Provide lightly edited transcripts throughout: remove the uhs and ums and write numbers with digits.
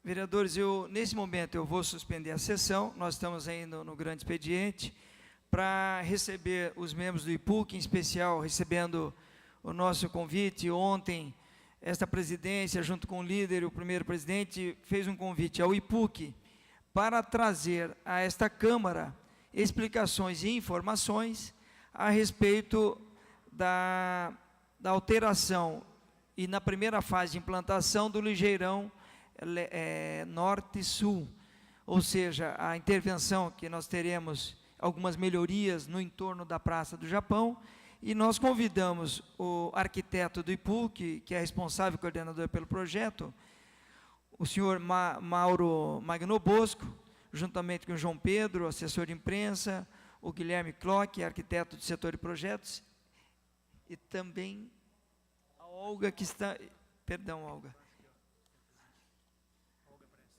Vereadores, nesse momento eu vou suspender a sessão, nós estamos ainda no grande expediente, para receber os membros do IPUC, em especial recebendo o nosso convite. Ontem, esta presidência, junto com o líder, o primeiro presidente, fez um convite ao IPUC para trazer a esta Câmara explicações e informações a respeito da alteração e na primeira fase de implantação do ligeirão norte-sul, ou seja, a intervenção que nós teremos algumas melhorias no entorno da Praça do Japão, e nós convidamos o arquiteto do IPUC, que é responsável e coordenador pelo projeto, o senhor Mauro Magnobosco, juntamente com o João Pedro, assessor de imprensa, o Guilherme Klock, arquiteto do setor de projetos, e também a Olga, que está... Perdão,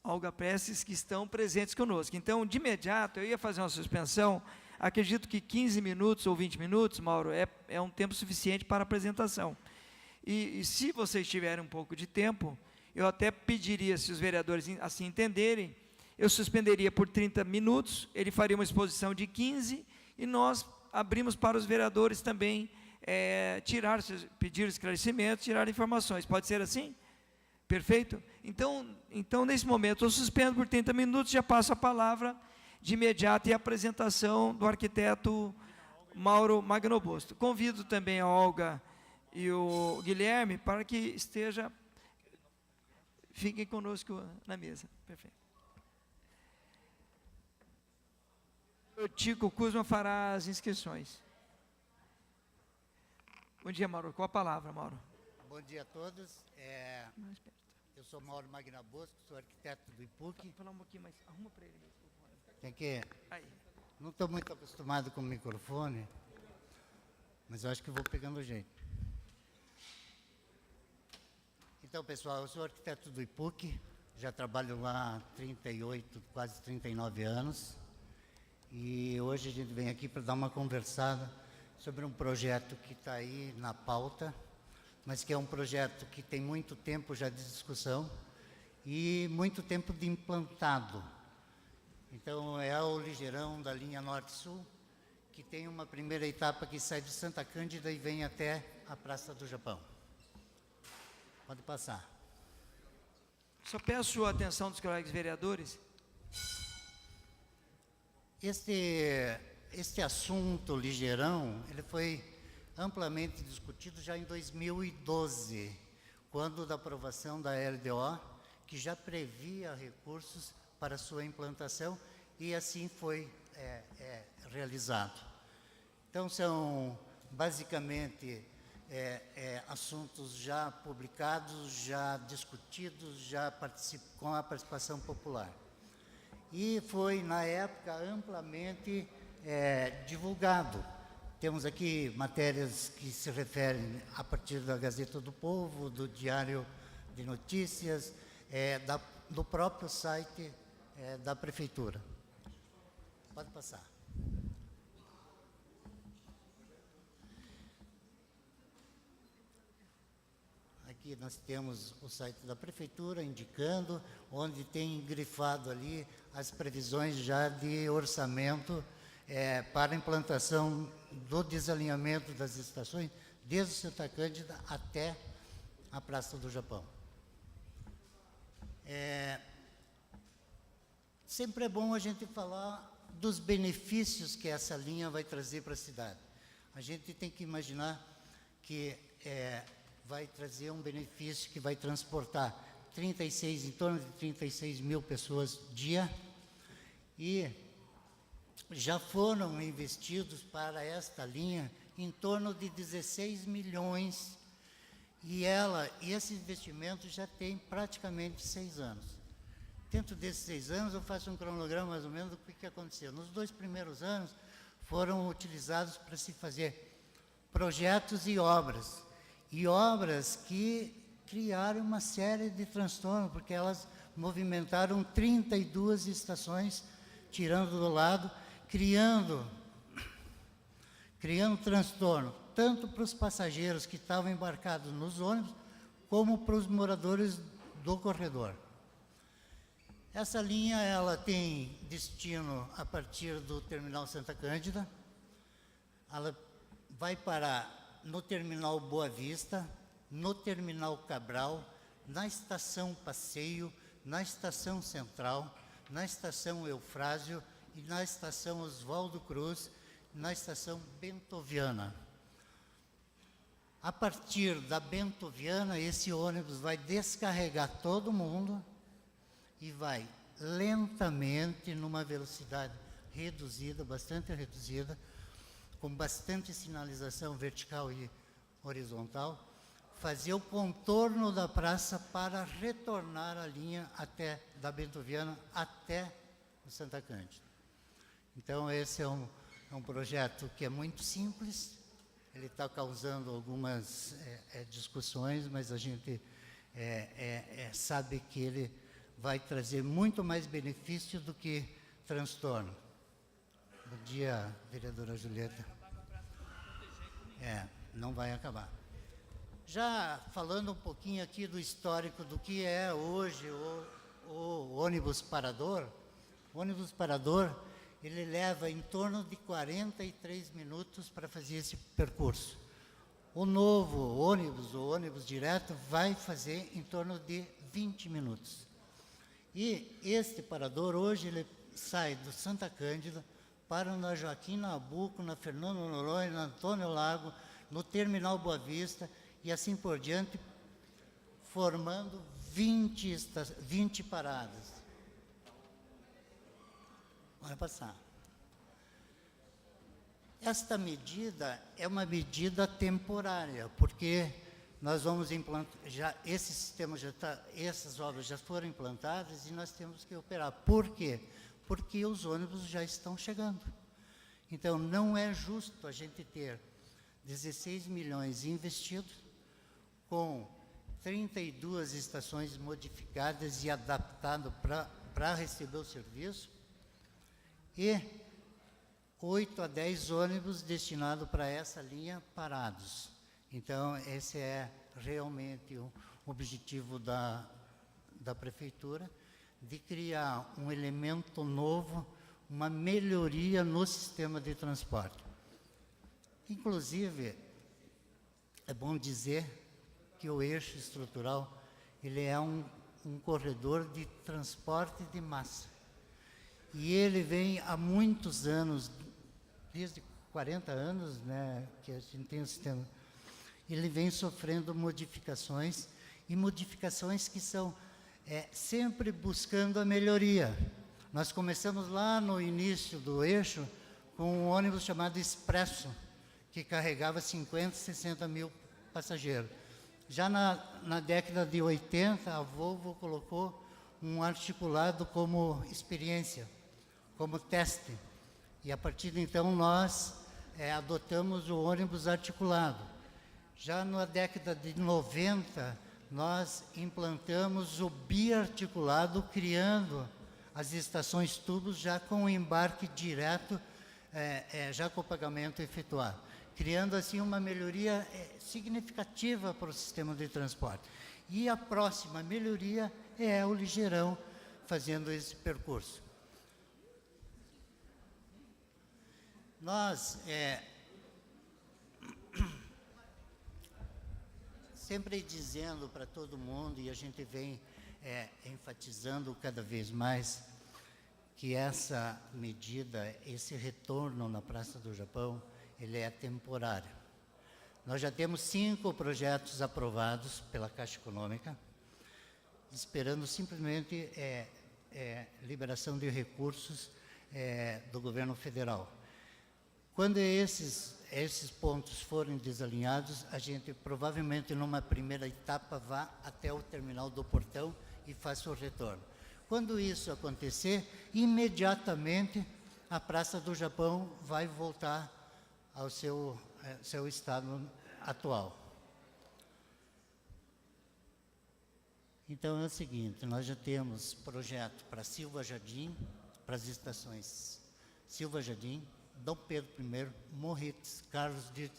Olga Prestes, que estão presentes conosco. Então, de imediato, eu ia fazer uma suspensão. Acredito que 15 minutos ou 20 minutos, Mauro, é um tempo suficiente para a apresentação. E se vocês tiverem um pouco de tempo, eu até pediria, se os vereadores assim entenderem, eu suspenderia por 30 minutos, ele faria uma exposição de 15, e nós abrimos para os vereadores também pedir esclarecimentos, tirar informações. Pode ser assim? Perfeito? Então, nesse momento, eu suspendo por 30 minutos, já passo a palavra de imediato e a apresentação do arquiteto Mauro Magnobosco. Convido também a Olga e o Guilherme para que fiquem conosco na mesa. Perfeito. O Tico Kuzma fará as inscrições. Bom dia, Mauro. Qual a palavra, Mauro? Bom dia a todos. Eu sou Mauro Magnobosco, sou arquiteto do IPUC. Falar um pouquinho mais, arruma para ele. Tem que... Aí. Não estou muito acostumado com o microfone, mas eu acho que vou pegando o jeito. Então, pessoal, eu sou arquiteto do IPUC, já trabalho lá há 38, quase 39 anos, e hoje a gente vem aqui para dar uma conversada sobre um projeto que está aí na pauta, mas que é um projeto que tem muito tempo já de discussão e muito tempo de implantado. Então, é o ligeirão da linha Norte-Sul, que tem uma primeira etapa que sai de Santa Cândida e vem até a Praça do Japão. Pode passar. Só peço a atenção dos colegas vereadores. Este assunto, ligeirão, ele foi amplamente discutido já em 2012, quando da aprovação da LDO, que já previa recursos para sua implantação, e assim foi realizado. Então, são basicamente assuntos já publicados, já discutidos, com a participação popular. E foi, na época, amplamente divulgado. Temos aqui matérias que se referem a partir da Gazeta do Povo, do Diário de Notícias, do próprio site da Prefeitura. Pode passar. Aqui nós temos o site da Prefeitura indicando, onde tem grifado ali as previsões já de orçamento para a implantação do desalinhamento das estações, desde Santa Cândida até a Praça do Japão. Sempre é bom a gente falar dos benefícios que essa linha vai trazer para a cidade. A gente tem que imaginar que vai trazer um benefício que vai transportar em torno de 36 mil pessoas dia, e já foram investidos para esta linha em torno de 16 milhões, e esse investimento já tem praticamente 6 anos. Dentro desses 6 anos, eu faço um cronograma mais ou menos do que aconteceu. Nos 2 primeiros anos, foram utilizados para se fazer projetos e obras que criaram uma série de transtornos, porque elas movimentaram 32 estações, tirando do lado, criando transtorno, tanto para os passageiros que estavam embarcados nos ônibus, como para os moradores do corredor. Essa linha ela tem destino a partir do terminal Santa Cândida, ela vai parar no terminal Boa Vista, no terminal Cabral, na estação Passeio, na estação Central, na estação Eufrásio e na estação Oswaldo Cruz, na estação Bento Viana. A partir da Bento Viana, esse ônibus vai descarregar todo mundo e vai lentamente, numa velocidade reduzida, bastante reduzida, com bastante sinalização vertical e horizontal, fazer o contorno da praça para retornar a linha até da Bento Viana até o Santa Cândida. Então, esse é um projeto que é muito simples, ele está causando algumas discussões, mas a gente sabe que ele vai trazer muito mais benefício do que transtorno. Bom dia, vereadora Julieta. Não vai acabar. Já falando um pouquinho aqui do histórico do que é hoje o ônibus parador, o ônibus parador, ele leva em torno de 43 minutos para fazer esse percurso. O novo ônibus, o ônibus direto, vai fazer em torno de 20 minutos. E este parador, hoje, ele sai do Santa Cândida, para na Joaquim Nabuco, na Fernando Noronha, na Antônio Lago, no terminal Boa Vista, e assim por diante, formando 20 paradas. Vai passar. Esta medida é uma medida temporária, porque nós vamos implantar, esse sistema essas obras já foram implantadas e nós temos que operar. Por quê? Porque os ônibus já estão chegando. Então, não é justo a gente ter 16 milhões investidos, com 32 estações modificadas e adaptadas para receber o serviço, e 8 a 10 ônibus destinados para essa linha parados. Então, esse é realmente o objetivo da Prefeitura, de criar um elemento novo, uma melhoria no sistema de transporte. Inclusive, é bom dizer que o eixo estrutural, ele é um corredor de transporte de massa. E ele vem há muitos anos, desde 40 anos, né, que a gente tem o sistema, ele vem sofrendo modificações, e modificações que são sempre buscando a melhoria. Nós começamos lá no início do eixo com um ônibus chamado Expresso, que carregava 50, 60 mil passageiros. Já na década de 80, a Volvo colocou um articulado como experiência, como teste. E a partir de então nós adotamos o ônibus articulado. Já na década de 90, nós implantamos o biarticulado, criando as estações tubos já com o embarque direto, já com o pagamento efetuado, criando assim uma melhoria significativa para o sistema de transporte. E a próxima melhoria é o ligeirão fazendo esse percurso. Nós sempre dizendo para todo mundo, e a gente vem enfatizando cada vez mais, que essa medida, esse retorno na Praça do Japão, ele é temporário. Nós já temos 5 projetos aprovados pela Caixa Econômica, esperando simplesmente liberação de recursos do governo federal. Quando esses pontos forem desalinhados, a gente provavelmente numa primeira etapa vá até o terminal do Portão e faça o retorno. Quando isso acontecer, imediatamente a Praça do Japão vai voltar ao seu estado atual. Então é o seguinte, nós já temos projeto para Silva Jardim, para as estações Silva Jardim, Dom Pedro I, Morretes, Carlos Dias,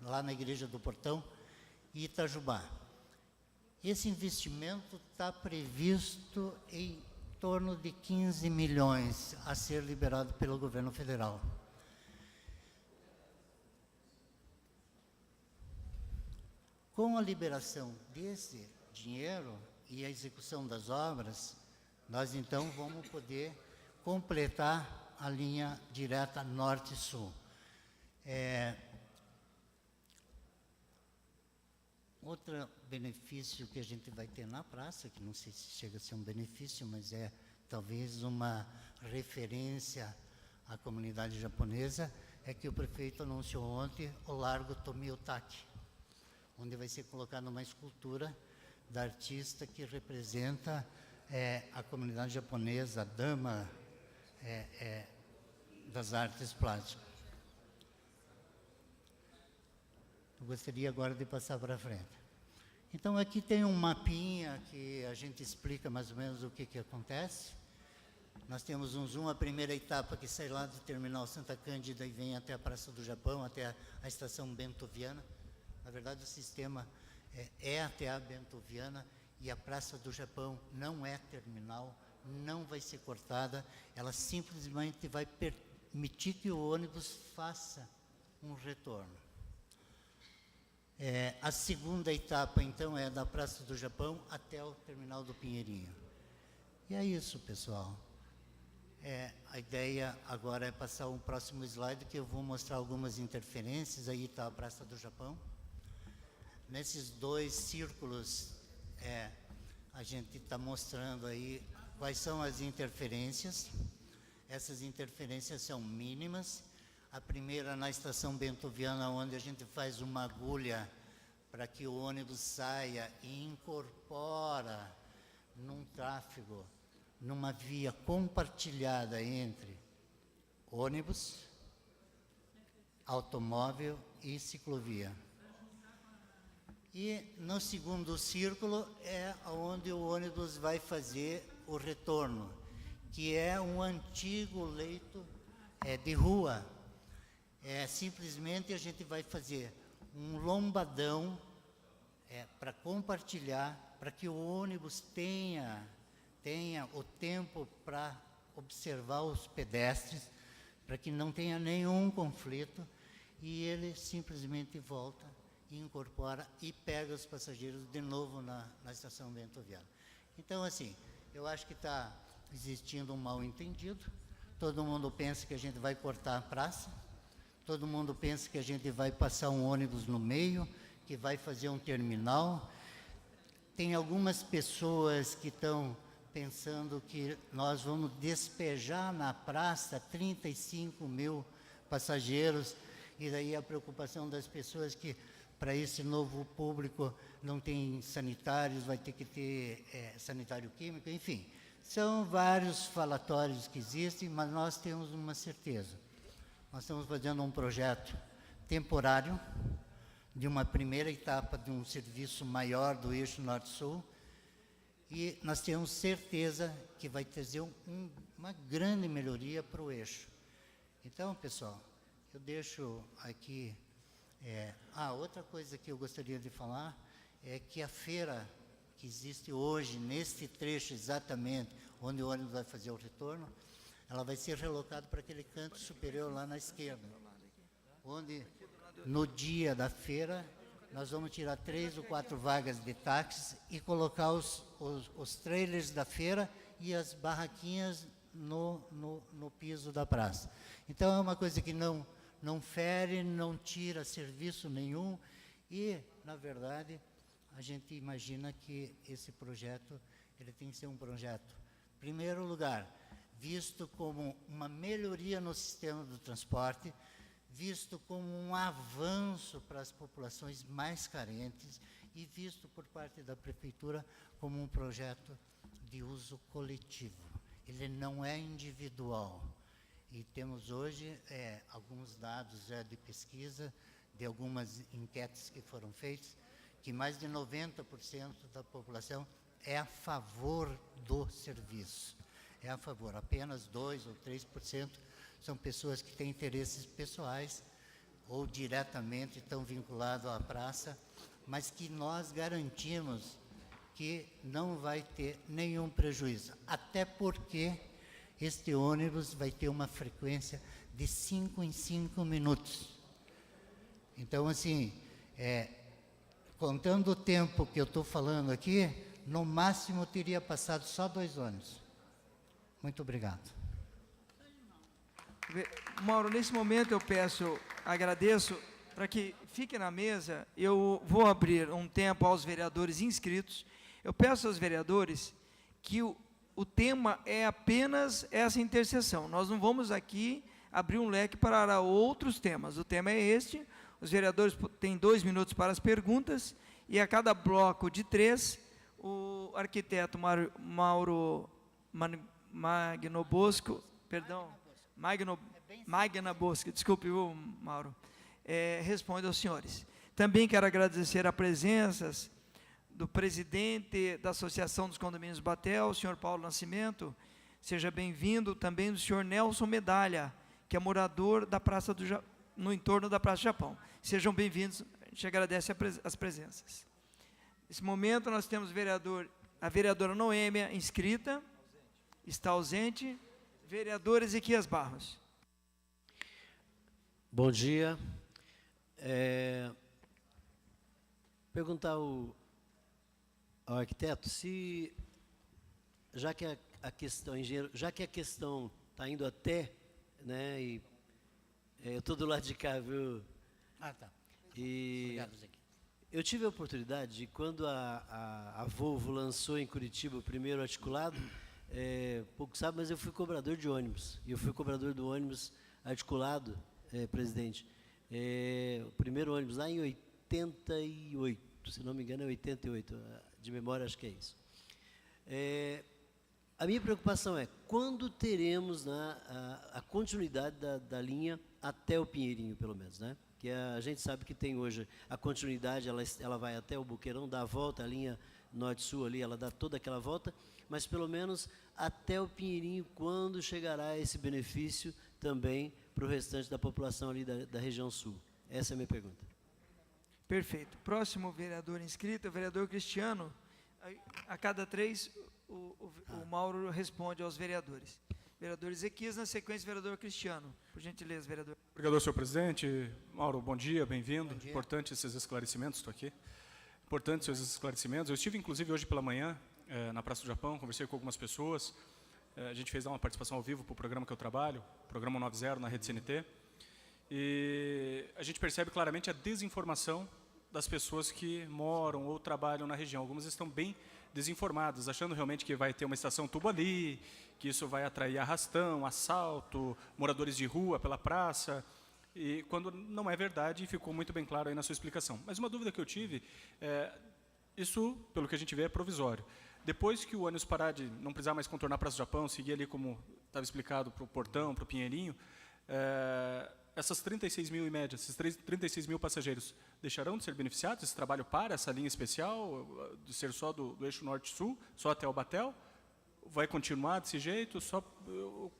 lá na Igreja do Portão, e Itajubá. Esse investimento está previsto em torno de 15 milhões a ser liberado pelo governo federal. Com a liberação desse dinheiro e a execução das obras, nós então vamos poder completar a linha direta norte-sul. Outro benefício que a gente vai ter na praça, que não sei se chega a ser um benefício, mas é talvez uma referência à comunidade japonesa, é que o prefeito anunciou ontem o Largo Tomiotaki, onde vai ser colocada uma escultura da artista que representa a comunidade japonesa, a dama das artes plásticas. Eu gostaria agora de passar para frente. Então, aqui tem um mapinha que a gente explica mais ou menos o que acontece. Nós temos um zoom, a primeira etapa que sai lá do terminal Santa Cândida e vem até a Praça do Japão, até a estação Bento Viana. Na verdade, o sistema é até a Bento Viana e a Praça do Japão não é terminal, não vai ser cortada, ela simplesmente vai permitir que o ônibus faça um retorno. A segunda etapa, então, é da Praça do Japão até o terminal do Pinheirinho. E é isso, pessoal. A ideia agora é passar um próximo slide, que eu vou mostrar algumas interferências. Aí está a Praça do Japão. Nesses dois círculos, a gente está mostrando aí quais são as interferências. Essas interferências são mínimas. A primeira na estação Bento Viana, onde a gente faz uma agulha para que o ônibus saia e incorpora num tráfego, numa via compartilhada entre ônibus, automóvel e ciclovia. E no segundo círculo é onde o ônibus vai fazer o retorno, que é um antigo leito de rua. Simplesmente a gente vai fazer um lombadão para compartilhar, para que o ônibus tenha o tempo para observar os pedestres, para que não tenha nenhum conflito, e ele simplesmente volta e incorpora e pega os passageiros de novo na estação Bento Viana. Então, assim, eu acho que está existindo um mal-entendido. Todo mundo pensa que a gente vai cortar a praça, todo mundo pensa que a gente vai passar um ônibus no meio, que vai fazer um terminal. Tem algumas pessoas que estão pensando que nós vamos despejar na praça 35 mil passageiros, e daí a preocupação das pessoas que para esse novo público não tem sanitários, vai ter que ter sanitário químico, enfim. São vários falatórios que existem, mas nós temos uma certeza. Nós estamos fazendo um projeto temporário de uma primeira etapa de um serviço maior do eixo Norte-Sul, e nós temos certeza que vai trazer uma grande melhoria para o eixo. Então, pessoal, eu deixo aqui... outra coisa que eu gostaria de falar é que a feira que existe hoje, neste trecho exatamente, onde o ônibus vai fazer o retorno, ela vai ser relocada para aquele canto superior lá na esquerda, onde no dia da feira nós vamos tirar 3 ou 4 vagas de táxis e colocar os trailers da feira e as barraquinhas no piso da praça. Então é uma coisa que não fere, não tira serviço nenhum, e, na verdade, a gente imagina que esse projeto, ele tem que ser um projeto, em primeiro lugar, visto como uma melhoria no sistema do transporte, visto como um avanço para as populações mais carentes e visto por parte da Prefeitura como um projeto de uso coletivo. Ele não é individual. E temos hoje alguns dados de pesquisa, de algumas enquetes que foram feitas, que mais de 90% da população é a favor do serviço. É a favor. Apenas 2 ou 3% são pessoas que têm interesses pessoais ou diretamente estão vinculados à praça, mas que nós garantimos que não vai ter nenhum prejuízo, até porque este ônibus vai ter uma frequência de 5 em 5 minutos. Então, assim, contando o tempo que eu estou falando aqui, no máximo teria passado só 2 ônibus. Muito obrigado. Mauro, nesse momento eu agradeço, para que fique na mesa, eu vou abrir um tempo aos vereadores inscritos. Eu peço aos vereadores que o tema é apenas essa interseção. Nós não vamos aqui abrir um leque para outros temas. O tema é este. Os vereadores têm 2 minutos para as perguntas, e a cada bloco de 3, o arquiteto Mauro Magno Bosco, Magna Bosco, desculpe, Mauro, responde aos senhores. Também quero agradecer a presença do presidente da Associação dos Condomínios Batel, o senhor Paulo Nascimento, seja bem-vindo, também do senhor Nelson Medalha, que é morador da Praça no entorno da Praça do Japão. Sejam bem-vindos, a gente agradece as presenças. Nesse momento nós temos a vereadora Noêmia inscrita, está ausente, vereador Ezequias Barros. Bom dia. Perguntar ao arquiteto se, já que a questão, engenheiro, já que a questão está indo até, né, e eu estou do lado de cá, viu? Ah, tá. E Obrigado, Zequias. eu tive a oportunidade de, quando a Volvo lançou em Curitiba o primeiro articulado, pouco sabe, mas eu fui cobrador de ônibus. E eu fui cobrador do ônibus articulado, presidente. O primeiro ônibus lá em 88, se não me engano é 88, de memória acho que é isso. A minha preocupação é, quando teremos a continuidade da linha até o Pinheirinho, pelo menos, né? Que a gente sabe que tem hoje a continuidade, ela vai até o Boqueirão, dá a volta, a linha norte-sul ali, ela dá toda aquela volta, mas pelo menos até o Pinheirinho, quando chegará esse benefício também para o restante da população ali da região sul? Essa é a minha pergunta. Perfeito. Próximo vereador inscrito, o vereador Cristiano. A cada 3, o Mauro responde aos vereadores. Vereador Ezequias, na sequência, vereador Cristiano. Por gentileza, vereador. Obrigado, senhor presidente. Mauro, bom dia, bem-vindo. Importante esses esclarecimentos, estou aqui. Importantes esses esclarecimentos. Eu estive, inclusive, hoje pela manhã, na Praça do Japão, conversei com algumas pessoas. A gente fez uma participação ao vivo para o programa que eu trabalho, programa 90 na Rede CNT. E a gente percebe claramente a desinformação das pessoas que moram ou trabalham na região. Algumas estão bem desinformadas, achando realmente que vai ter uma estação tubo ali, que isso vai atrair arrastão, assalto, moradores de rua pela praça, e quando não é verdade, ficou muito bem claro aí na sua explicação. Mas uma dúvida que eu tive, isso, pelo que a gente vê, é provisório. Depois que o ônibus parar de não precisar mais contornar a Praça do Japão, seguir ali como estava explicado para o Portão, para o Pinheirinho, essas 36 mil em média, esses 36 mil passageiros deixarão de ser beneficiados? Esse trabalho para essa linha especial, de ser só do eixo norte-sul, só até o Batel? Vai continuar desse jeito? Eu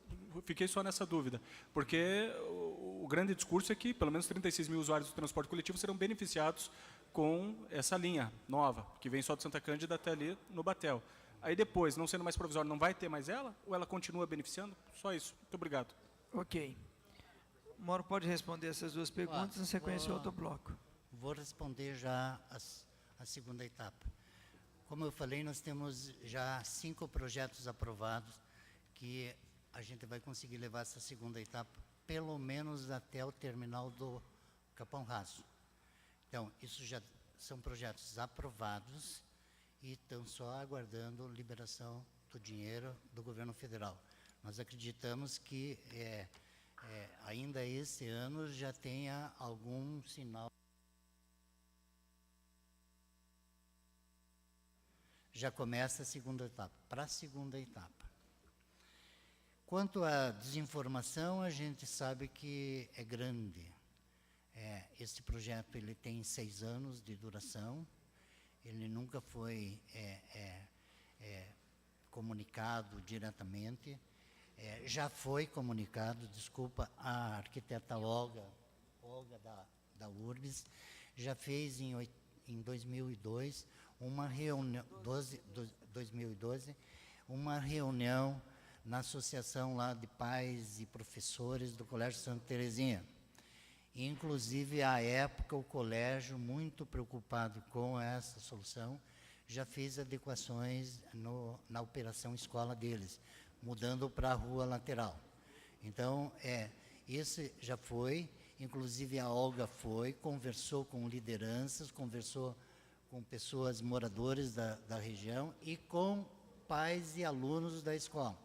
fiquei só nessa dúvida, porque o grande discurso é que pelo menos 36 mil usuários do transporte coletivo serão beneficiados com essa linha nova, que vem só de Santa Cândida até ali no Batel. Aí depois, não sendo mais provisório, não vai ter mais ela? Ou ela continua beneficiando? Só isso. Muito obrigado. Ok. O Mauro pode responder essas 2 perguntas, na sequência outro bloco. Vou responder já a segunda etapa. Como eu falei, nós temos já 5 projetos aprovados que a gente vai conseguir levar essa segunda etapa, pelo menos até o terminal do Capão Raso. Então, isso já são projetos aprovados e estão só aguardando liberação do dinheiro do governo federal. Nós acreditamos que ainda esse ano já tenha algum sinal. Já começa a segunda etapa, para a segunda etapa. Quanto à desinformação, a gente sabe que é grande. Este projeto ele tem 6 anos de duração, ele nunca foi comunicado diretamente. Já foi comunicado, desculpa, a arquiteta Olga da URBS, já fez em 2002 uma reunião, 2012, uma reunião na associação lá de pais e professores do Colégio Santa Terezinha. Inclusive, à época, o colégio, muito preocupado com essa solução, já fez adequações na operação escola deles, mudando para a rua lateral. Então, esse já foi, inclusive a Olga foi, conversou com lideranças, conversou com pessoas moradores da região e com pais e alunos da escola.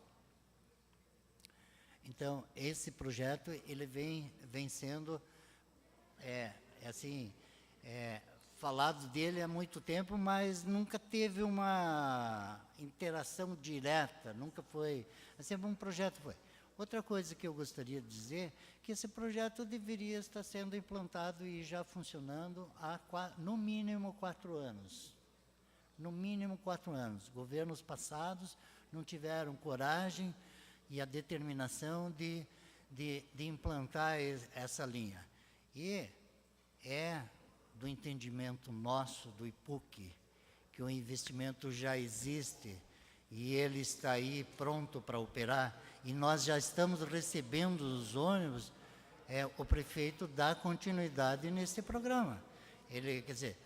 Então, esse projeto, ele vem sendo, falado dele há muito tempo, mas nunca teve uma interação direta, nunca foi, sempre um projeto foi. Outra coisa que eu gostaria de dizer, que esse projeto deveria estar sendo implantado e já funcionando há, no mínimo, 4 anos. No mínimo 4 anos. Governos passados não tiveram coragem e a determinação de implantar essa linha. E do entendimento nosso, do IPUC, que o investimento já existe e ele está aí pronto para operar, e nós já estamos recebendo os ônibus, o prefeito dá continuidade nesse programa. Ele, quer dizer,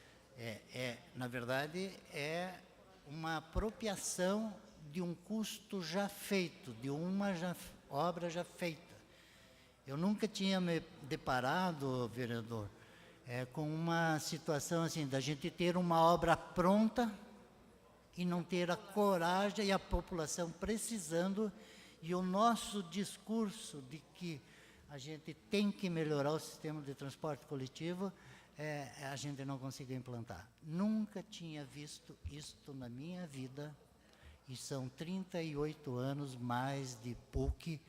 na verdade, é uma apropriação de um custo já feito, de uma obra já feita. Eu nunca tinha me deparado, vereador, com uma situação assim, da gente ter uma obra pronta e não ter a coragem e a população precisando, e o nosso discurso de que a gente tem que melhorar o sistema de transporte coletivo, a gente não conseguiu implantar. Nunca tinha visto isto na minha vida, e são 38 anos mais de PUC,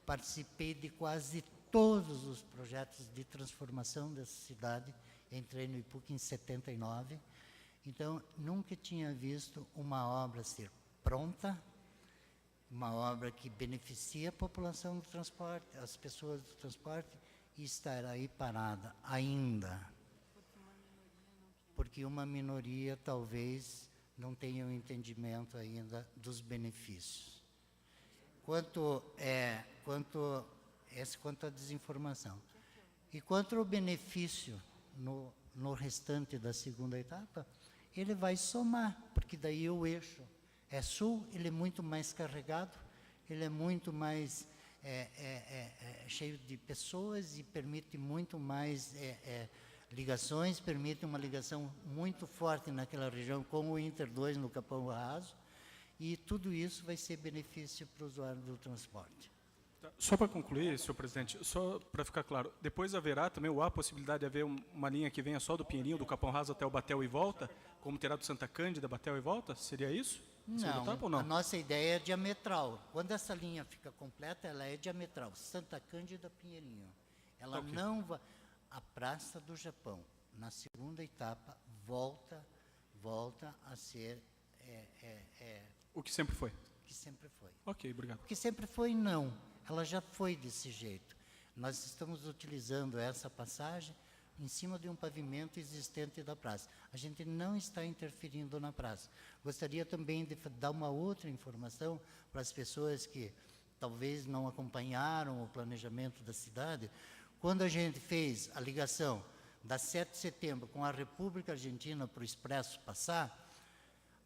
participei de quase todos os projetos de transformação dessa cidade, entrei no IPUC em 79, então nunca tinha visto uma obra ser pronta, uma obra que beneficia a população do transporte, as pessoas do transporte, e estar aí parada ainda. Porque uma minoria talvez não tenha o entendimento ainda dos benefícios. Quanto à desinformação. E quanto ao benefício no restante da segunda etapa, ele vai somar, porque daí o eixo sul, ele é muito mais carregado, ele é muito mais cheio de pessoas e permite muito mais ligações, permite uma ligação muito forte naquela região com o Inter 2 no Capão Raso, e tudo isso vai ser benefício para o usuário do transporte. Só para concluir, senhor presidente, só para ficar claro, depois haverá também a possibilidade de haver uma linha que venha só do Pinheirinho, do Capão Raso até o Batel e volta, como terá do Santa Cândida, Batel e volta? Seria isso? Não, a nossa ideia é diametral. Quando essa linha fica completa, ela é diametral. Santa Cândida, Pinheirinho. Ela não vai... A Praça do Japão, na segunda etapa, volta a ser... o que sempre foi? O que sempre foi. Ok, obrigado. O que sempre foi, não. Ela já foi desse jeito. Nós estamos utilizando essa passagem em cima de um pavimento existente da praça. A gente não está interferindo na praça. Gostaria também de dar uma outra informação para as pessoas que talvez não acompanharam o planejamento da cidade. Quando a gente fez a ligação da 7 de setembro com a República Argentina para o Expresso passar,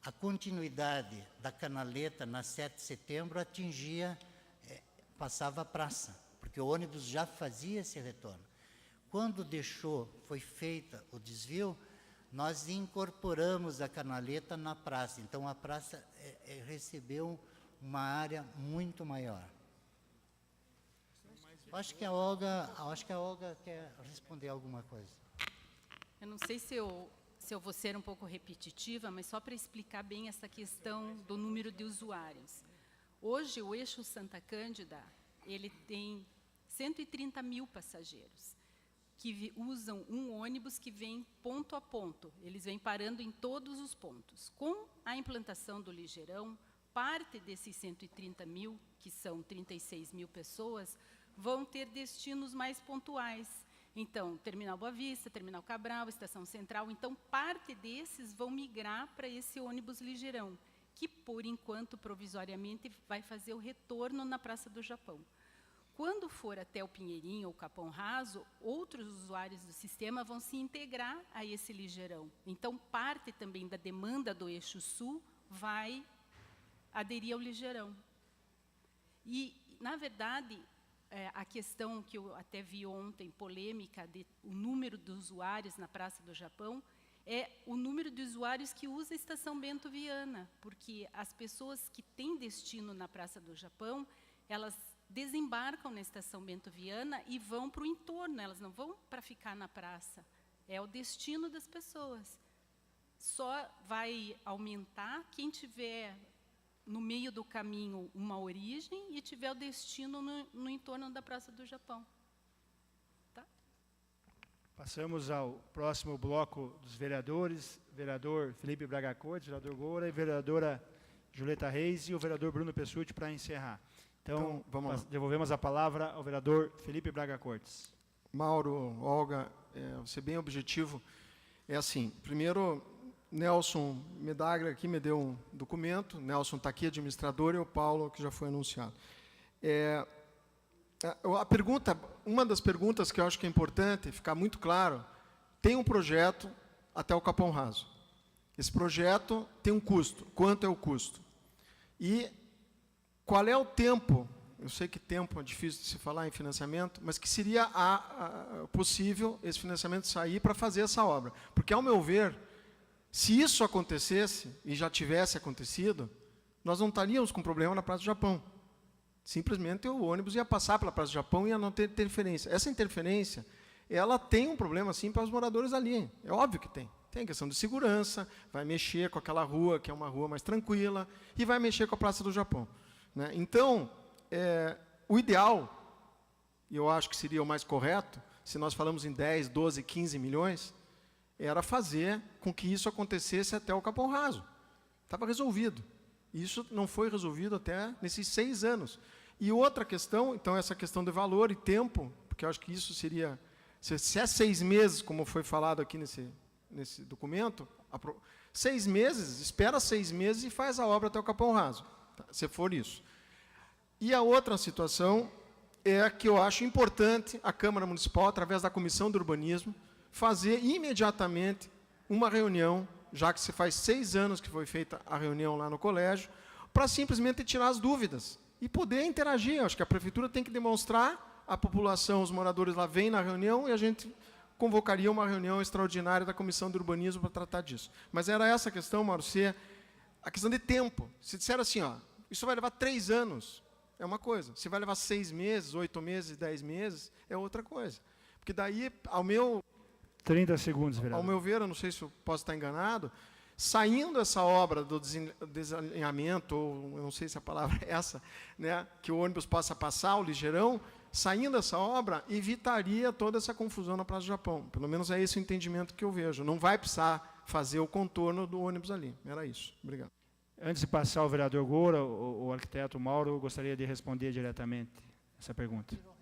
a continuidade da canaleta na 7 de setembro passava a praça, porque o ônibus já fazia esse retorno. Quando foi feita o desvio, nós incorporamos a canaleta na praça. Então, a praça recebeu uma área muito maior. Acho que a Olga quer responder alguma coisa. Eu não sei se eu vou ser um pouco repetitiva, mas só para explicar bem essa questão do número de usuários. Hoje, o eixo Santa Cândida, ele tem 130 mil passageiros, que usam um ônibus que vem ponto a ponto. Eles vêm parando em todos os pontos. Com a implantação do Ligeirão, parte desses 130 mil, que são 36 mil pessoas, vão ter destinos mais pontuais. Então, Terminal Boa Vista, Terminal Cabral, Estação Central. Então, parte desses vão migrar para esse ônibus ligeirão, que, por enquanto, provisoriamente, vai fazer o retorno na Praça do Japão. Quando for até o Pinheirinho ou Capão Raso, outros usuários do sistema vão se integrar a esse ligeirão. Então, parte também da demanda do eixo sul vai aderir ao ligeirão. E, na verdade, a questão que eu até vi ontem, polêmica, de o número de usuários na Praça do Japão, é o número de usuários que usa a Estação Bento Viana, porque as pessoas que têm destino na Praça do Japão, elas desembarcam na Estação Bento Viana e vão para o entorno, elas não vão para ficar na praça. É o destino das pessoas. Só vai aumentar quem tiver no meio do caminho uma origem e tiver o destino no entorno da Praça do Japão. Tá? Passamos ao próximo bloco dos vereadores, vereador Felipe Braga Cortes, vereador Goura, e vereadora Julieta Reis e o vereador Bruno Pessutti para encerrar. Então, vamos lá. devolvemos a palavra ao vereador Felipe Braga Cortes. Mauro, Olga, vou ser bem objetivo. É assim, primeiro, Nelson Medagra aqui me deu um documento, Nelson está aqui, administrador, e o Paulo, que já foi anunciado. A pergunta, uma das perguntas que eu acho que é importante ficar muito claro, tem um projeto até o Capão Raso. Esse projeto tem um custo. Quanto é o custo? E qual é o tempo? Eu sei que tempo é difícil de se falar em financiamento, mas que seria possível esse financiamento sair para fazer essa obra. Porque, ao meu ver, se isso acontecesse, e já tivesse acontecido, nós não estaríamos com problema na Praça do Japão. Simplesmente o ônibus ia passar pela Praça do Japão e ia não ter interferência. Essa interferência, ela tem um problema, sim, para os moradores ali. É óbvio que tem. Tem questão de segurança, vai mexer com aquela rua, que é uma rua mais tranquila, e vai mexer com a Praça do Japão. Né? Então, o ideal, e eu acho que seria o mais correto, se nós falamos em 10, 12, 15 milhões, era fazer com que isso acontecesse até o Capão Raso. Estava resolvido. Isso não foi resolvido até nesses 6 anos. E outra questão, então, essa questão de valor e tempo, porque eu acho que isso seria... Se é 6 meses, como foi falado aqui nesse documento, 6 meses, espera 6 meses e faz a obra até o Capão Raso, tá? Se for isso. E a outra situação é que eu acho importante a Câmara Municipal, através da Comissão de Urbanismo, fazer imediatamente uma reunião, já que se faz 6 anos que foi feita a reunião lá no colégio, para simplesmente tirar as dúvidas e poder interagir. Eu acho que a Prefeitura tem que demonstrar, a população, os moradores lá vêm na reunião e a gente convocaria uma reunião extraordinária da Comissão de Urbanismo para tratar disso. Mas era essa a questão, Mauro, a questão de tempo. Se disser assim, ó, isso vai levar 3 anos, é uma coisa. Se vai levar 6 meses, 8 meses, 10 meses, é outra coisa. Porque daí, 30 segundos, vereador. Ao meu ver, eu não sei se eu posso estar enganado, saindo essa obra do desalinhamento, ou eu não sei se a palavra é essa, né, que o ônibus possa passar, o ligeirão, saindo essa obra, evitaria toda essa confusão na Praça do Japão. Pelo menos é esse o entendimento que eu vejo. Não vai precisar fazer o contorno do ônibus ali. Era isso. Obrigado. Antes de passar ao vereador Goura, o arquiteto Mauro, eu gostaria de responder diretamente essa pergunta. Eu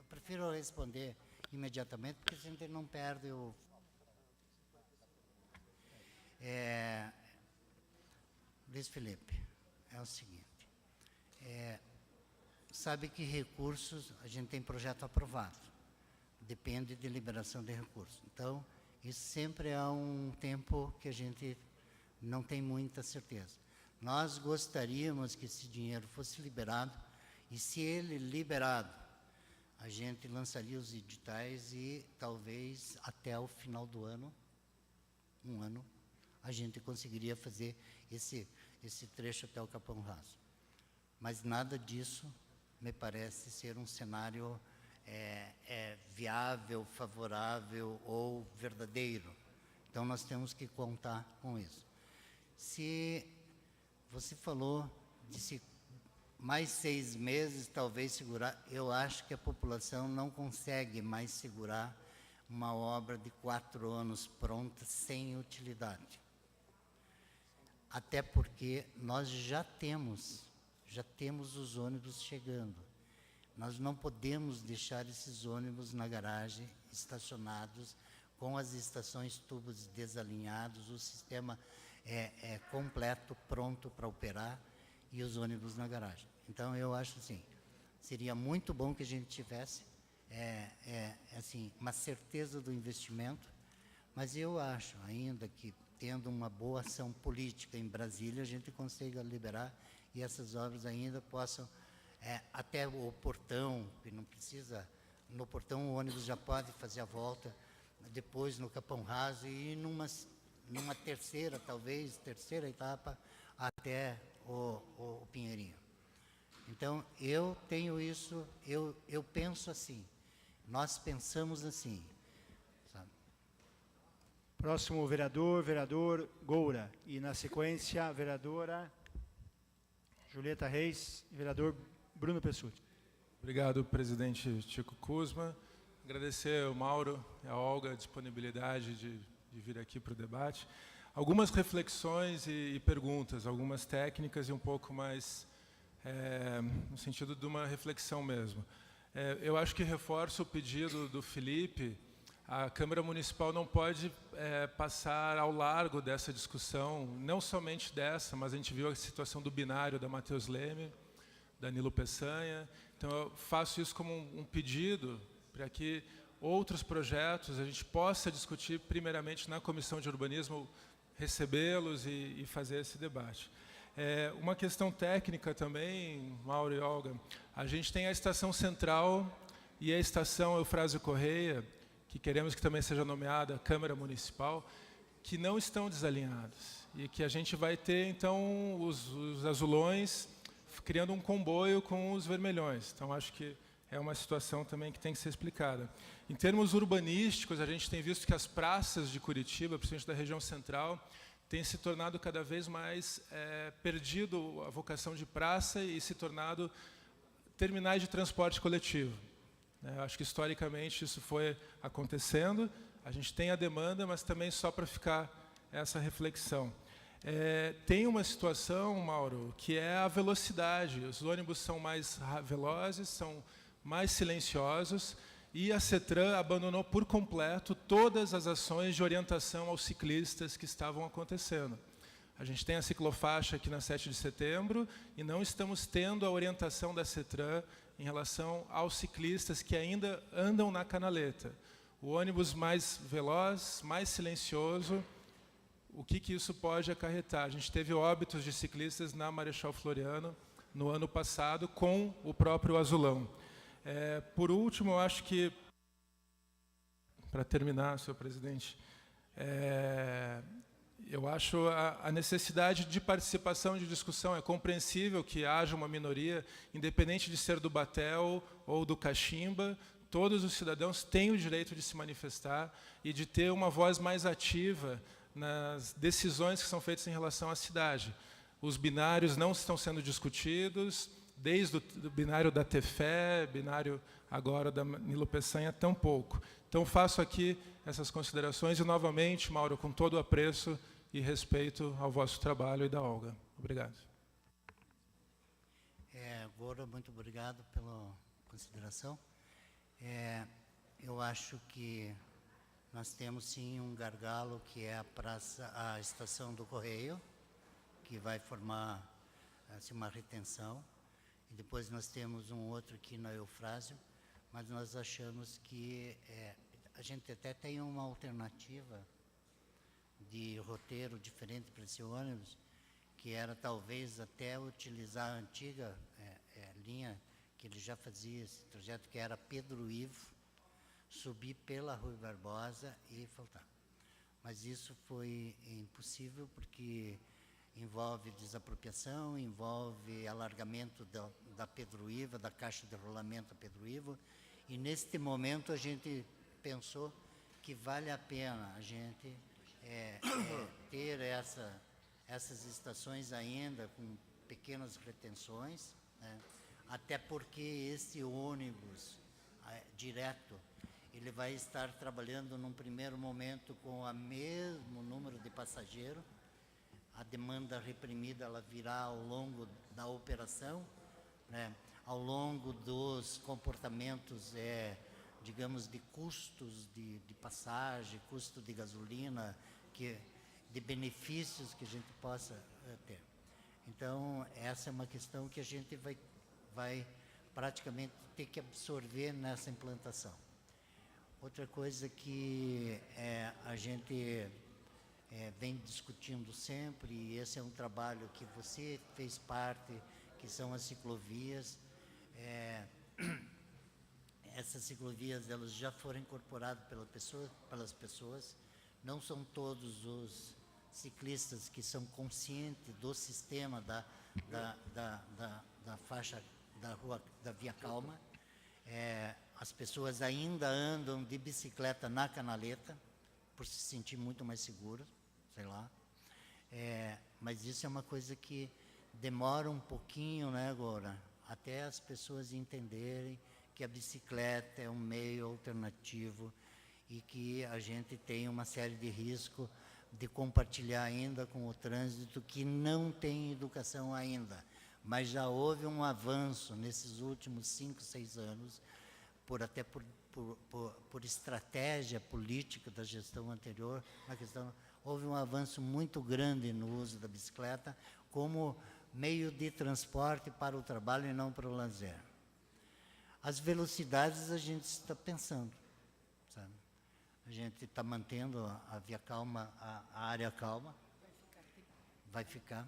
prefiro responder imediatamente, porque a gente não perde o... Luiz Felipe, é o seguinte, sabe que recursos, a gente tem projeto aprovado, depende de liberação de recursos. Então, isso sempre é um tempo que a gente não tem muita certeza. Nós gostaríamos que esse dinheiro fosse liberado, e se ele liberado, a gente lançaria os editais e talvez até o final do ano, um ano, a gente conseguiria fazer esse trecho até o Capão Raso. Mas nada disso me parece ser um cenário viável, favorável ou verdadeiro. Então, nós temos que contar com isso. Se você falou de mais 6 meses, talvez segurar, eu acho que a população não consegue mais segurar uma obra de 4 anos pronta sem utilidade. Até porque nós já temos os ônibus chegando. Nós não podemos deixar esses ônibus na garagem, estacionados, com as estações tubos desalinhados, o sistema é completo, pronto para operar, e os ônibus na garagem. Então, eu acho assim, seria muito bom que a gente tivesse assim, uma certeza do investimento, mas eu acho ainda que, tendo uma boa ação política em Brasília, a gente consiga liberar e essas obras ainda possam, até o portão, que não precisa, no portão o ônibus já pode fazer a volta, depois no Capão Raso e numa terceira etapa, até o Pinheirinho. Então, eu tenho isso, eu penso assim, nós pensamos assim, sabe? Próximo vereador Goura. E, na sequência, a vereadora Julieta Reis e vereador Bruno Pessutti. Obrigado, presidente Chico Kuzma. Agradecer ao Mauro e à Olga a disponibilidade de vir aqui para o debate. Algumas reflexões e perguntas, algumas técnicas e um pouco mais no sentido de uma reflexão mesmo. Eu acho que reforço o pedido do Felipe. A Câmara Municipal não pode passar ao largo dessa discussão, não somente dessa, mas a gente viu a situação do binário da Matheus Leme, Danilo Peçanha. Então, eu faço isso como um pedido para que outros projetos a gente possa discutir primeiramente na Comissão de Urbanismo, recebê-los e fazer esse debate. Uma questão técnica também, Mauro e Olga, a gente tem a Estação Central e a Estação Eufrásio Correia, que queremos que também seja nomeada Câmara Municipal, que não estão desalinhados. E que a gente vai ter, então, os azulões criando um comboio com os vermelhões. Então, acho que é uma situação também que tem que ser explicada. Em termos urbanísticos, a gente tem visto que as praças de Curitiba, principalmente da região central, têm se tornado cada vez mais perdido a vocação de praça e se tornado terminais de transporte coletivo. Acho que historicamente isso foi acontecendo. A gente tem a demanda, mas também só para ficar essa reflexão. Tem uma situação, Mauro, que é a velocidade. Os ônibus são mais velozes, são mais silenciosos, e a CETRAN abandonou por completo todas as ações de orientação aos ciclistas que estavam acontecendo. A gente tem a ciclofaixa aqui na 7 de setembro e não estamos tendo a orientação da CETRAN em relação aos ciclistas que ainda andam na canaleta. O ônibus mais veloz, mais silencioso, o que isso pode acarretar? A gente teve óbitos de ciclistas na Marechal Floriano no ano passado com o próprio azulão. Por último, eu acho que, para terminar, senhor presidente, eu acho a necessidade de participação, de discussão. É compreensível que haja uma minoria, independente de ser do Batel ou do Cachimba, todos os cidadãos têm o direito de se manifestar e de ter uma voz mais ativa nas decisões que são feitas em relação à cidade. Os binários não estão sendo discutidos, desde o binário da Tefé, binário agora da Nilo Peçanha, tampouco. Então, faço aqui essas considerações e, novamente, Mauro, com todo o apreço e respeito ao vosso trabalho e da Olga. Obrigado. Gora, muito obrigado pela consideração. Eu acho que nós temos, sim, um gargalo, que é a Estação do Correio, que vai formar assim, uma retenção. E depois nós temos um outro aqui na Eufrásio, mas nós achamos que a gente até tem uma alternativa de roteiro diferente para esse ônibus, que era talvez até utilizar a antiga linha que ele já fazia esse trajeto, que era Pedro Ivo, subir pela Rui Barbosa e faltar. Mas isso foi impossível porque envolve desapropriação, envolve alargamento da Pedro Ivo, da caixa de rolamento da Pedro Ivo, e neste momento a gente pensou que vale a pena a gente ter essas estações ainda com pequenas retenções, né? Até porque esse ônibus direto, ele vai estar trabalhando num primeiro momento com o mesmo número de passageiros. A demanda reprimida ela virá ao longo da operação, né? ao longo dos comportamentos, digamos, de custos de passagem, custo de gasolina, de benefícios que a gente possa ter. Então, essa é uma questão que a gente vai praticamente ter que absorver nessa implantação. Outra coisa que a gente vem discutindo sempre, e esse é um trabalho que você fez parte, que são as ciclovias. Essas ciclovias, elas já foram incorporadas pelas pessoas. Não são todos os ciclistas que são conscientes do sistema da faixa da Via Calma. As pessoas ainda andam de bicicleta na canaleta, por se sentir muito mais seguras, sei lá. Mas isso é uma coisa que demora um pouquinho, né, agora, até as pessoas entenderem que a bicicleta é um meio alternativo e que a gente tem uma série de riscos de compartilhar ainda com o trânsito que não tem educação ainda. Mas já houve um avanço nesses últimos 5, 6 anos, até por estratégia política da gestão anterior, houve um avanço muito grande no uso da bicicleta como meio de transporte para o trabalho e não para o lazer. As velocidades a gente está pensando, sabe? A gente está mantendo a Via Calma, a área calma. Vai ficar.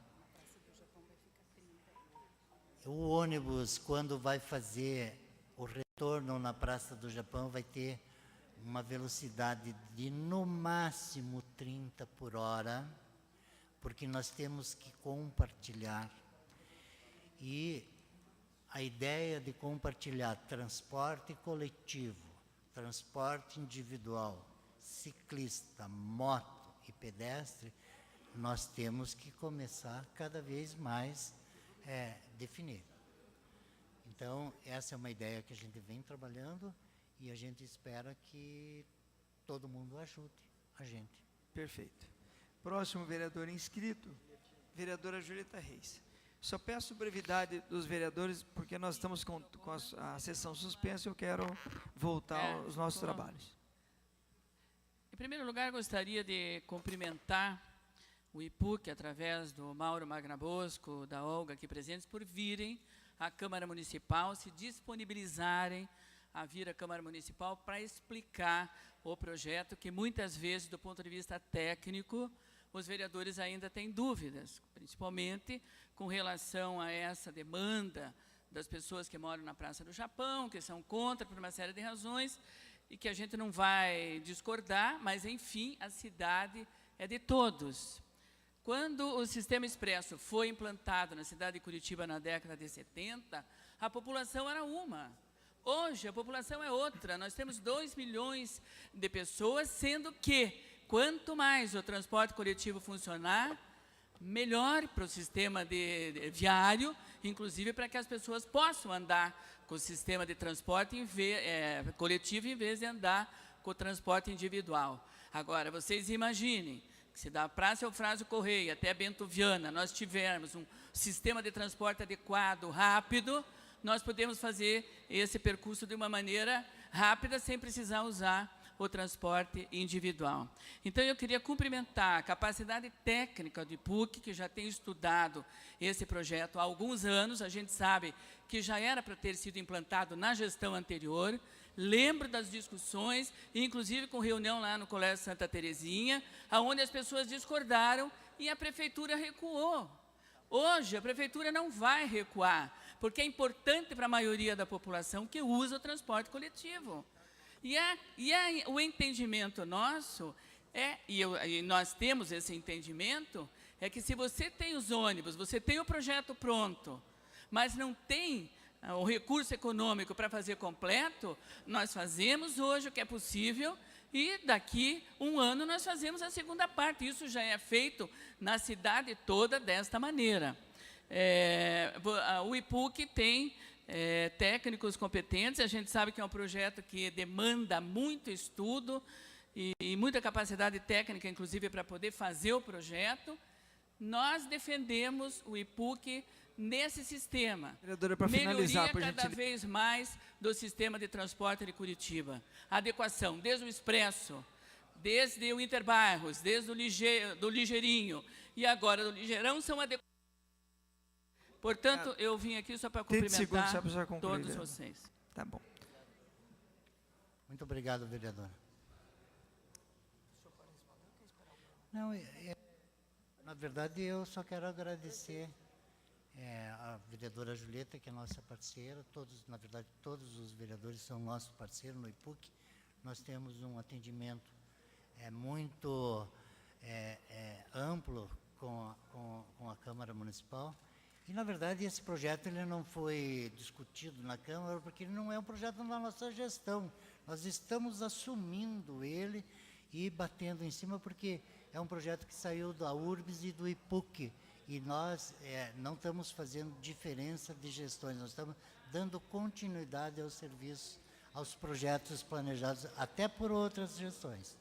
O ônibus, quando vai fazer o retorno na Praça do Japão, vai ter uma velocidade de, no máximo, 30 por hora, porque nós temos que compartilhar. E a ideia de compartilhar transporte coletivo, transporte individual, ciclista, moto e pedestre, nós temos que começar cada vez mais definir. Então, essa é uma ideia que a gente vem trabalhando e a gente espera que todo mundo ajude a gente. Perfeito. Próximo vereador inscrito, vereadora Julieta Reis. Só peço brevidade dos vereadores, porque nós estamos com a sessão suspensa e eu quero voltar aos nossos trabalhos. Em primeiro lugar, gostaria de cumprimentar o IPUC, através do Mauro Magnabosco, da Olga aqui presentes, por virem à Câmara Municipal, se disponibilizarem a vir à Câmara Municipal para explicar o projeto, que muitas vezes, do ponto de vista técnico, os vereadores ainda têm dúvidas, principalmente com relação a essa demanda das pessoas que moram na Praça do Japão, que são contra por uma série de razões, e que a gente não vai discordar, mas, enfim, a cidade é de todos. Quando o Sistema Expresso foi implantado na cidade de Curitiba na década de 70, a população era uma. Hoje, a população é outra. Nós temos 2 milhões de pessoas, sendo que, quanto mais o transporte coletivo funcionar, melhor para o sistema viário, inclusive para que as pessoas possam andar com o sistema de transporte coletivo em vez de andar com o transporte individual. Agora, vocês imaginem que se da Praça Eufrásio Correia até Bento Viana nós tivermos um sistema de transporte adequado, rápido, nós podemos fazer esse percurso de uma maneira rápida, sem precisar usar o transporte individual. Então, eu queria cumprimentar a capacidade técnica do IPUC, que já tem estudado esse projeto há alguns anos. A gente sabe que já era para ter sido implantado na gestão anterior. Lembro das discussões, inclusive com reunião lá no Colégio Santa Terezinha, onde as pessoas discordaram e a Prefeitura recuou. Hoje, a Prefeitura não vai recuar, porque é importante para a maioria da população que usa o transporte coletivo. O entendimento nosso e nós temos esse entendimento, é que se você tem os ônibus, você tem o projeto pronto, mas não tem o recurso econômico para fazer completo, nós fazemos hoje o que é possível e daqui um ano nós fazemos a segunda parte. Isso já é feito na cidade toda desta maneira. O IPUC tem técnicos competentes, a gente sabe que é um projeto que demanda muito estudo e muita capacidade técnica, inclusive, para poder fazer o projeto. Nós defendemos o IPUC nesse sistema. Vereadora, para finalizar, Melhoria por cada gentileza. vez mais do sistema de transporte de Curitiba. Adequação, desde o Expresso, desde o Interbairros, desde o do Ligeirinho e agora do Ligeirão são adequações. Portanto, eu vim aqui só para 30 segundos cumprimentar só para concluir, todos vereador. vocês. Tá bom. Muito obrigado, vereadora. Não, na verdade, eu só quero agradecer a vereadora Julieta, que é nossa parceira. Todos, na verdade, todos os vereadores são nossos parceiros no IPUC. Nós temos um atendimento muito amplo com a Câmara Municipal. E, na verdade, esse projeto ele não foi discutido na Câmara porque ele não é um projeto da nossa gestão. Nós estamos assumindo ele e batendo em cima porque é um projeto que saiu da URBS e do IPUC. E nós não estamos fazendo diferença de gestões, nós estamos dando continuidade aos serviços, aos projetos planejados, até por outras gestões.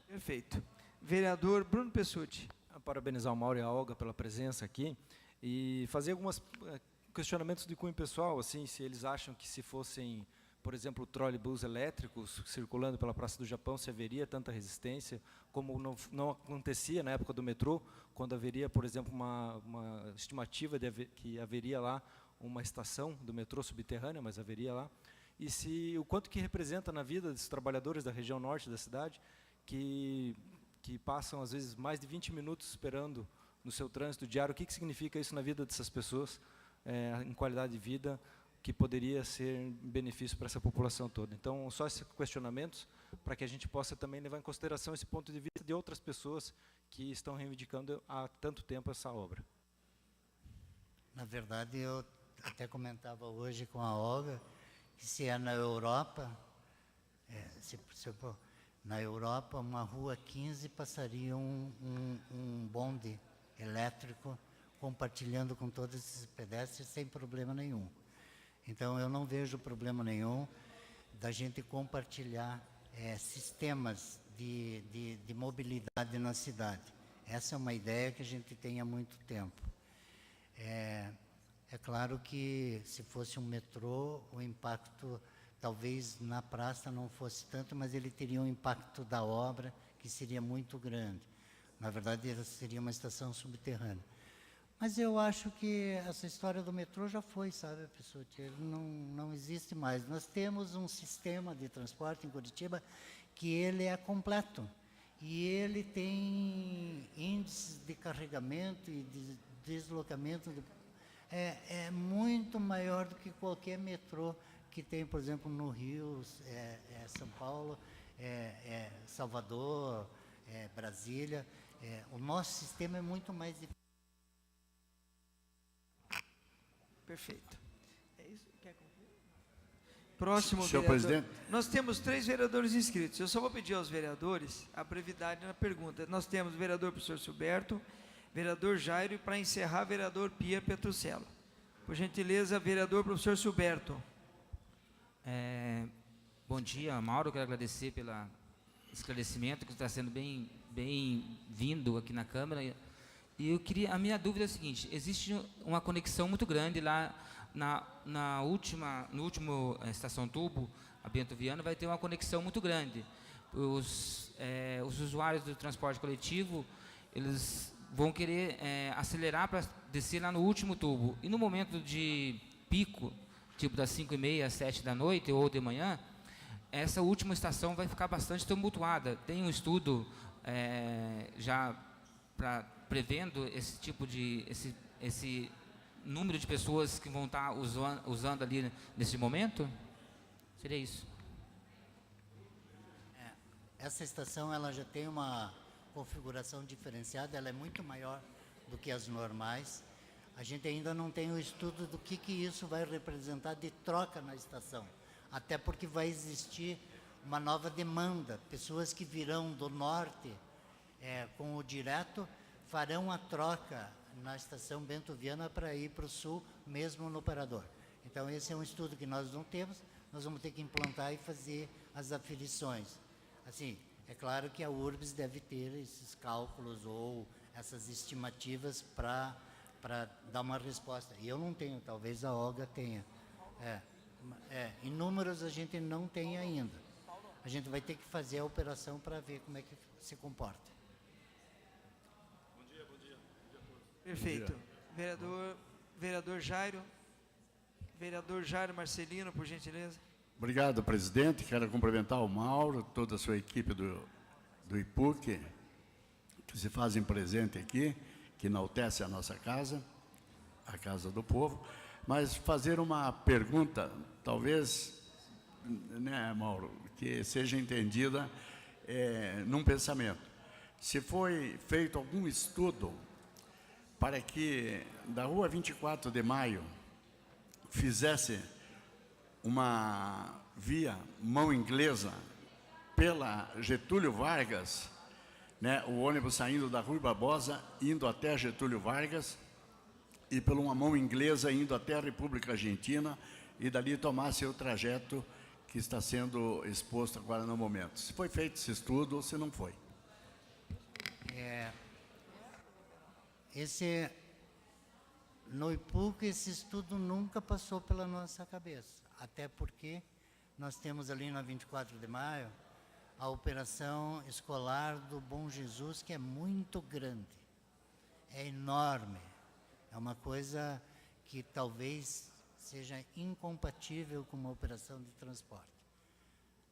Perfeito. Vereador Bruno Pessutti. Parabenizar o Mauro e a Olga pela presença aqui e fazer alguns questionamentos de cunho pessoal, assim, se eles acham que se fossem, por exemplo, trolleybus elétricos circulando pela Praça do Japão, se haveria tanta resistência, como não acontecia na época do metrô, quando haveria, por exemplo, uma estimativa de que haveria lá uma estação do metrô subterrânea, mas haveria lá, e se o quanto que representa na vida dos trabalhadores da região norte da cidade, que passam, às vezes, mais de 20 minutos esperando no seu trânsito diário. O que significa isso na vida dessas pessoas, em qualidade de vida, que poderia ser um benefício para essa população toda. Então, só esses questionamentos, para que a gente possa também levar em consideração esse ponto de vista de outras pessoas que estão reivindicando há tanto tempo essa obra. Na verdade, eu até comentava hoje com a Olga que se é na Europa, na Europa, uma rua 15 passaria um bonde elétrico compartilhando com todos esses pedestres sem problema nenhum. Então, eu não vejo problema nenhum da gente compartilhar sistemas de mobilidade na cidade. Essa é uma ideia que a gente tem há muito tempo. É claro que, se fosse um metrô, o impacto, talvez na praça não fosse tanto, mas ele teria um impacto da obra que seria muito grande. Na verdade, ela seria uma estação subterrânea. Mas eu acho que essa história do metrô já foi, sabe, pessoal? Ele não existe mais. Nós temos um sistema de transporte em Curitiba que ele é completo. E ele tem índices de carregamento e de deslocamento. É muito maior do que qualquer metrô que tem, por exemplo, no Rio, São Paulo, Salvador, Brasília. O nosso sistema é muito mais difícil. Perfeito. É isso? Quer concluir? Próximo Senhor vereador. presidente. Nós temos 3 vereadores inscritos. Eu só vou pedir aos vereadores a brevidade na pergunta. Nós temos o vereador professor Silberto, vereador Jairo e, para encerrar, vereador Pia Petruccello. Por gentileza, vereador professor Silberto. Bom dia, Mauro. Quero agradecer pelo esclarecimento que está sendo bem-vindo aqui na Câmara. E a minha dúvida é a seguinte: existe uma conexão muito grande lá no último estação tubo, a Bento Viana, vai ter uma conexão muito grande. Os usuários do transporte coletivo, eles vão querer acelerar para descer lá no último tubo. E no momento de pico, tipo das 5h30 às 7 da noite ou de manhã, essa última estação vai ficar bastante tumultuada. Tem um estudo já prevendo esse tipo de esse número de pessoas que vão estar usando ali nesse momento? Seria isso. Essa estação ela já tem uma configuração diferenciada, ela é muito maior do que as normais. A gente ainda não tem o estudo do que isso vai representar de troca na estação, até porque vai existir uma nova demanda. Pessoas que virão do norte com o direto farão a troca na estação Bento Viana para ir para o sul, mesmo no operador. Então, esse é um estudo que nós não temos, nós vamos ter que implantar e fazer as aferições. Assim, é claro que a URBS deve ter esses cálculos ou essas estimativas para para dar uma resposta. E eu não tenho, talvez a Olga tenha. Em números a gente não tem ainda. A gente vai ter que fazer a operação para ver como é que se comporta. Perfeito. Vereador Jairo. Vereador Jairo Marcelino, por gentileza. Obrigado, presidente. Quero cumprimentar o Mauro, toda a sua equipe do IPUC, que se fazem presente aqui, que enaltece a nossa casa, a Casa do Povo. Mas fazer uma pergunta, talvez, né, Mauro, que seja entendida num pensamento. Se foi feito algum estudo para que da Rua 24 de Maio fizesse uma via mão inglesa pela Getúlio Vargas, né, o ônibus saindo da Rui Barbosa, indo até Getúlio Vargas, e pela uma mão inglesa indo até a República Argentina, e dali tomasse o trajeto que está sendo exposto agora no momento. Se foi feito esse estudo ou se não foi. No IPUC, esse estudo nunca passou pela nossa cabeça, até porque nós temos ali na 24 de maio a operação escolar do Bom Jesus, que é muito grande, é enorme, é uma coisa que talvez seja incompatível com uma operação de transporte.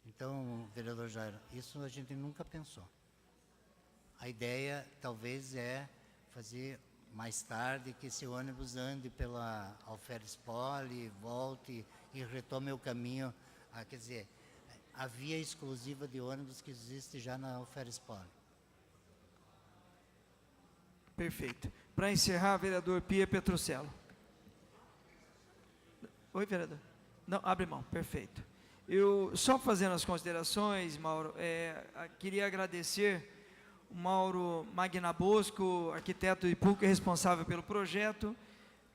Então, vereador Jairo, isso a gente nunca pensou. A ideia talvez é fazer mais tarde que esse ônibus ande pela Alferes Poli, volte e retome o caminho, quer dizer, a via exclusiva de ônibus que existe já na Alferes Poli. Perfeito. Para encerrar, vereador Pia Petruccello. Oi, vereador. Não, abre mão, perfeito. Eu, só fazendo as considerações, Mauro, queria agradecer o Mauro Magnabosco, arquiteto do IPUC, responsável pelo projeto,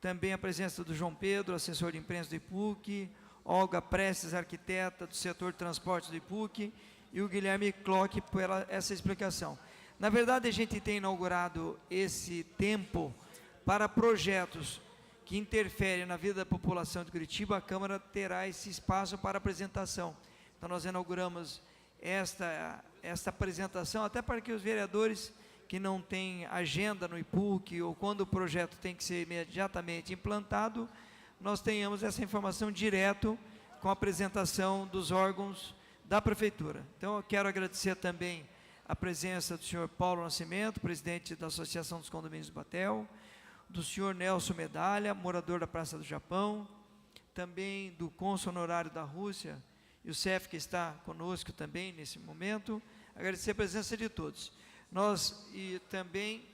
também a presença do João Pedro, assessor de imprensa do IPUC, Olga Prestes, arquiteta do setor de transportes do IPUC, e o Guilherme Clock por essa explicação. Na verdade, a gente tem inaugurado esse tempo para projetos que interferem na vida da população de Curitiba. A Câmara terá esse espaço para apresentação. Então, nós inauguramos esta apresentação, até para que os vereadores que não têm agenda no IPUC, ou quando o projeto tem que ser imediatamente implantado, nós tenhamos essa informação direto com a apresentação dos órgãos da Prefeitura. Então, eu quero agradecer também a presença do senhor Paulo Nascimento, presidente da Associação dos Condomínios do Batel, do senhor Nelson Medalha, morador da Praça do Japão, também do cônsul honorário da Rússia, e o CEF, que está conosco também nesse momento. Agradecer a presença de todos. E também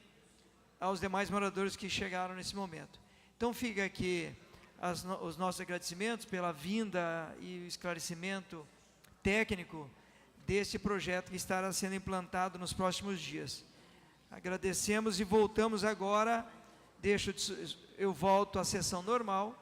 aos demais moradores que chegaram nesse momento. Então, fica aqui os nossos agradecimentos pela vinda e o esclarecimento técnico deste projeto que estará sendo implantado nos próximos dias. Agradecemos e voltamos agora, eu volto à sessão normal.